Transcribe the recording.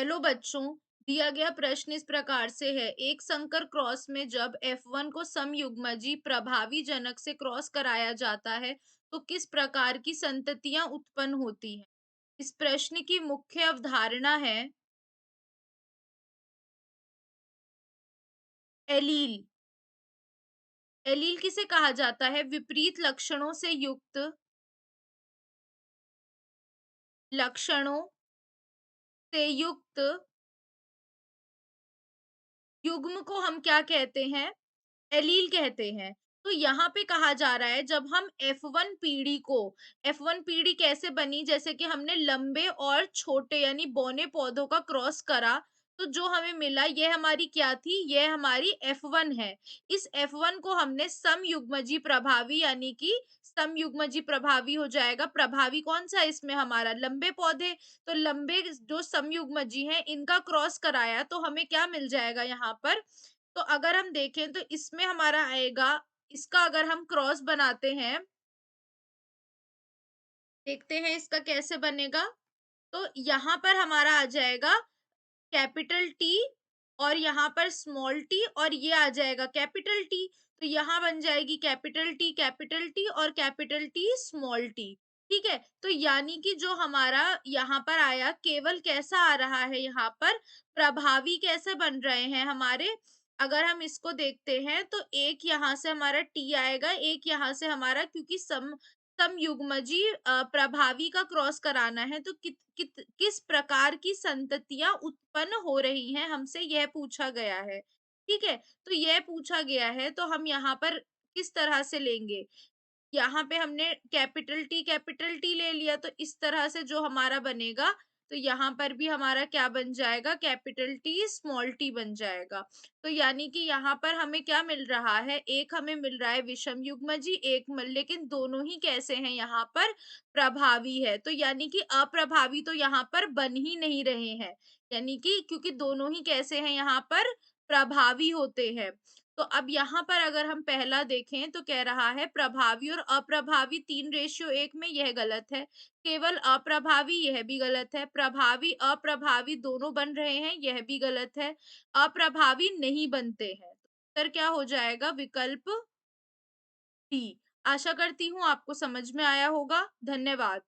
Hello बच्चों। दिया गया प्रश्न इस प्रकार से है, एक संकर क्रॉस में जब F1 को समयुग्मजी प्रभावी जनक से क्रॉस कराया जाता है तो किस प्रकार की संततियां उत्पन्न होती हैं। इस प्रश्न की मुख्य अवधारणा है एलील। एलील किसे कहा जाता है? विपरीत लक्षणों से युक्त युग्म को हम क्या कहते हैं? एलील कहते हैं। तो यहाँ पे कहा जा रहा है, जब हम F1 पीढ़ी कैसे बनी, जैसे कि हमने लंबे और छोटे यानी बौने पौधों का क्रॉस करा, तो जो हमें मिला यह हमारी क्या थी? यह हमारी F1 है। इस F1 को हमने समयुग्मजी प्रभावी यानी कि समयुग्मजी प्रभावी हो जाएगा। प्रभावी कौन सा है इसमें? हमारा लंबे पौधे। तो लंबे जो समयुग्मजी हैं इनका क्रॉस कराया तो हमें क्या मिल जाएगा यहाँ पर? तो अगर हम देखें तो इसमें हमारा आएगा, इसका अगर हम क्रॉस बनाते हैं, देखते हैं इसका कैसे बनेगा। तो यहाँ पर हमारा आ जाएगा कैपिटल टी और यहाँ पर स्मॉल टी और ये आ जाएगा कैपिटल टी। तो यहाँ बन जाएगी कैपिटल टी और कैपिटल टी स्मॉल टी। ठीक है, तो यानी कि जो हमारा यहाँ पर आया, केवल कैसा आ रहा है यहाँ पर? प्रभावी कैसे बन रहे हैं हमारे? अगर हम इसको देखते हैं तो एक यहाँ से हमारा टी आएगा, एक यहाँ से हमारा, क्योंकि समयुग्मजी प्रभावी का क्रॉस कराना है तो किस प्रकार की संततियां उत्पन्न हो रही हैं, हमसे यह पूछा गया है। ठीक है, तो यह पूछा गया है तो हम यहाँ पर किस तरह से लेंगे? यहाँ पे हमने कैपिटल टी ले लिया तो इस तरह से जो हमारा बनेगा, तो यहाँ पर भी हमारा क्या बन जाएगा? कैपिटल टी स्मॉल टी बन जाएगा। तो यानी कि यहाँ पर हमें क्या मिल रहा है? एक हमें मिल रहा है विषम युग्मजी, लेकिन दोनों ही कैसे हैं यहाँ पर? प्रभावी है। तो यानी कि अप्रभावी तो यहाँ पर बन ही नहीं रहे हैं, यानी कि क्योंकि दोनों ही कैसे हैं यहाँ पर? प्रभावी होते हैं। तो अब यहाँ पर अगर हम पहला देखें तो कह रहा है प्रभावी और अप्रभावी 3:1 में, यह गलत है। केवल अप्रभावी, यह भी गलत है। प्रभावी अप्रभावी दोनों बन रहे हैं, यह भी गलत है। अप्रभावी नहीं बनते हैं। उत्तर क्या हो जाएगा? विकल्प डी। आशा करती हूँ आपको समझ में आया होगा। धन्यवाद।